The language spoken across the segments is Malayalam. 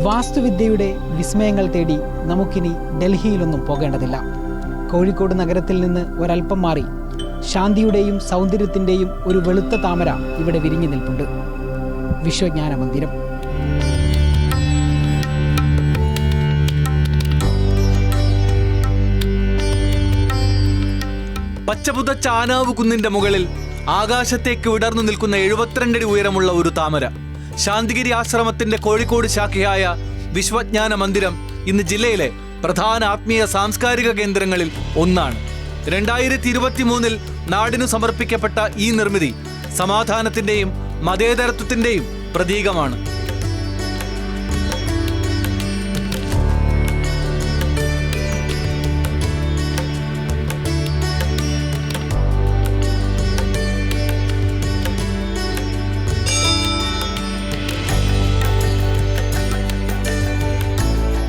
വാസ്തുവിദ്യയുടെ വിസ്മയങ്ങൾ തേടി നമുക്കിനി ഡൽഹിയിലൊന്നും പോകേണ്ടതില്ല. കോഴിക്കോട് നഗരത്തിൽ നിന്ന് ഒരൽപ്പം മാറി ശാന്തിയുടെയും സൗന്ദര്യത്തിൻ്റെയും ഒരു വെളുത്ത താമര ഇവിടെ വിരിഞ്ഞു നിൽപ്പുണ്ട്. വിശ്വജ്ഞാന മന്ദിരം. പച്ചപുതച്ച ആനാവ് കുന്നിന്റെ മുകളിൽ ആകാശത്തേക്ക് വിടർന്നു നിൽക്കുന്ന 72 അടി ഉയരമുള്ള ഒരു താമര. ശാന്തിഗിരി ആശ്രമത്തിന്റെ കോഴിക്കോട് ശാഖയായ വിശ്വജ്ഞാന മന്ദിരം ഇന്ന് ജില്ലയിലെ പ്രധാന ആത്മീയ സാംസ്കാരിക കേന്ദ്രങ്ങളിൽ ഒന്നാണ്. 2023 നാടിനു സമർപ്പിക്കപ്പെട്ട ഈ നിർമ്മിതി സമാധാനത്തിന്റെയും മതേതരത്വത്തിന്റെയും പ്രതീകമാണ്.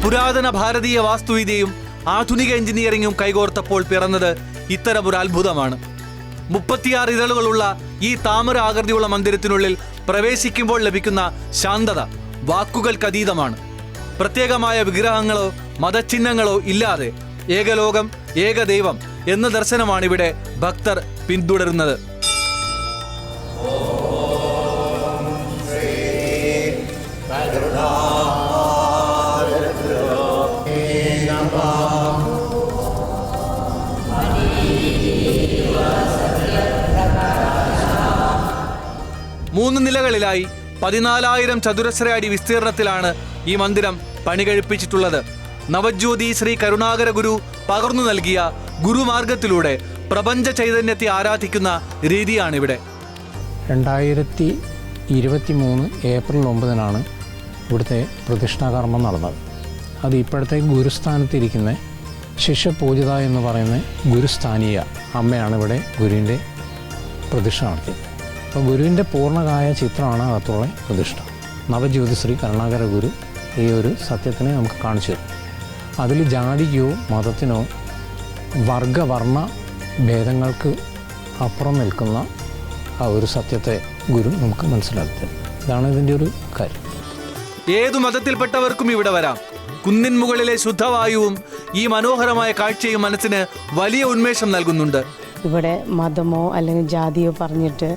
പുരാതന ഭാരതീയ വാസ്തുവിദ്യയും ആധുനിക എഞ്ചിനീയറിംഗും കൈകോർത്തപ്പോൾ പിറന്നത് ഇത്തരമൊരു അത്ഭുതമാണ്. 36 ഇതളുകളുള്ള ഈ താമര ആകൃതിയുള്ള മന്ദിരത്തിനുള്ളിൽ പ്രവേശിക്കുമ്പോൾ ലഭിക്കുന്ന ശാന്തത വാക്കുകൾക്കതീതമാണ്. പ്രത്യേകമായ വിഗ്രഹങ്ങളോ മതചിഹ്നങ്ങളോ ഇല്ലാതെ ഏകലോകം ഏകദൈവം എന്ന ദർശനമാണിവിടെ ഭക്തർ പിന്തുടരുന്നത്. മൂന്ന് നിലകളിലായി 14,000 ചതുരശ്ര അടി വിസ്തീർണത്തിലാണ് ഈ മന്ദിരം പണി കഴിപ്പിച്ചിട്ടുള്ളത്. നവജ്യോതി ശ്രീ കരുണാകര ഗുരു പകർന്നു നൽകിയ ഗുരുമാർഗത്തിലൂടെ പ്രപഞ്ച ചൈതന്യത്തെ ആരാധിക്കുന്ന രീതിയാണിവിടെ. 2023 ഏപ്രിൽ 9 ഇവിടുത്തെ പ്രതിഷ്ഠാകർമ്മം നടന്നത്. അത് ഇപ്പോഴത്തെ ഗുരുസ്ഥാനത്തിരിക്കുന്ന ശിഷ്യപൂജിത എന്ന് പറയുന്ന ഗുരുസ്ഥാനീയ അമ്മയാണ് ഇവിടെ ഗുരുവിൻ്റെ പ്രതിഷ്ഠ നടത്തിയത്. അപ്പോൾ ഗുരുവിൻ്റെ പൂർണ്ണകായ ചിത്രമാണ് അകത്തുള്ള പ്രതിഷ്ഠ. നവജ്യോതി ശ്രീ കരുണാകര ഗുരു ഈ ഒരു സത്യത്തിനെ നമുക്ക് കാണിച്ചു തരും. അതിൽ ജാതിക്കോ മതത്തിനോ വർഗവർണ്ണ ഭേദങ്ങൾക്ക് അപ്പുറം നിൽക്കുന്ന ആ ഒരു സത്യത്തെ ഗുരു നമുക്ക് മനസ്സിലാക്കി തരും. ഇതാണ് ഇതിൻ്റെ ഒരു കാര്യം. ഏതു മതത്തിൽപ്പെട്ടവർക്കും ഇവിടെ വരാം. കുന്നിൻ മുകളിലെ ശുദ്ധവായുവും ഈ മനോഹരമായ കാഴ്ചയും മനസ്സിന് വലിയ ഉന്മേഷം നൽകുന്നുണ്ട്. ഇവിടെ മതമോ അല്ലെങ്കിൽ ജാതിയോ പറഞ്ഞിട്ട്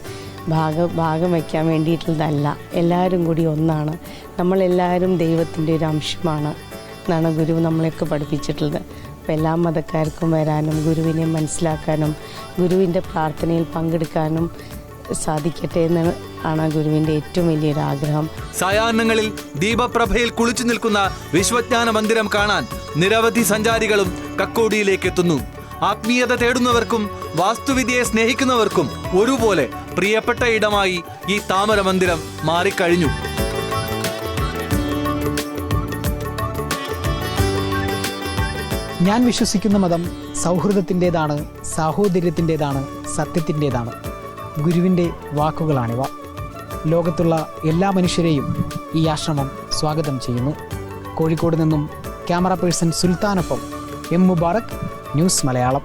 ഭാഗം വയ്ക്കാൻ വേണ്ടിയിട്ടുള്ളതല്ല. എല്ലാവരും കൂടി ഒന്നാണ്. നമ്മളെല്ലാവരും ദൈവത്തിൻ്റെ ഒരു അംശമാണ് എന്നാണ് ഗുരു നമ്മളെയൊക്കെ പഠിപ്പിച്ചിട്ടുള്ളത്. അപ്പോൾ എല്ലാ മതക്കാർക്കും വരാനും ഗുരുവിനെ മനസ്സിലാക്കാനും ഗുരുവിൻ്റെ പ്രാർത്ഥനയിൽ പങ്കെടുക്കാനും സാധിക്കട്ടെ എന്ന് ആണ് ഗുരുവിൻ്റെ ഏറ്റവും വലിയൊരു ആഗ്രഹം. സായാഹ്നങ്ങളിൽ ദീപപ്രഭയിൽ കുളിച്ചു നിൽക്കുന്ന വിശ്വജ്ഞാന മന്ദിരം കാണാൻ നിരവധി സഞ്ചാരികളും കക്കോടിയിലേക്ക് എത്തുന്നു. ആത്മീയത തേടുന്നവർക്കും വാസ്തുവിദ്യയെ സ്നേഹിക്കുന്നവർക്കും ഒരുപോലെ പ്രിയപ്പെട്ട ഇടമായി ഈ താമര മന്ദിരം മാറിക്കഴിഞ്ഞു. ഞാൻ വിശ്വസിക്കുന്ന മതം സൗഹൃദത്തിൻ്റെതാണ്, സാഹോദര്യത്തിൻ്റെതാണ്, സത്യത്തിൻ്റെതാണ്. ഗുരുവിൻ്റെ വാക്കുകളാണിവ. ലോകത്തുള്ള എല്ലാ മനുഷ്യരെയും ഈ ആശ്രമം സ്വാഗതം ചെയ്യുന്നു. കോഴിക്കോട് നിന്നും ക്യാമറ പേഴ്സൺ സുൽത്താനൊപ്പം എം മുബാറക്, ന്യൂസ് മലയാളം.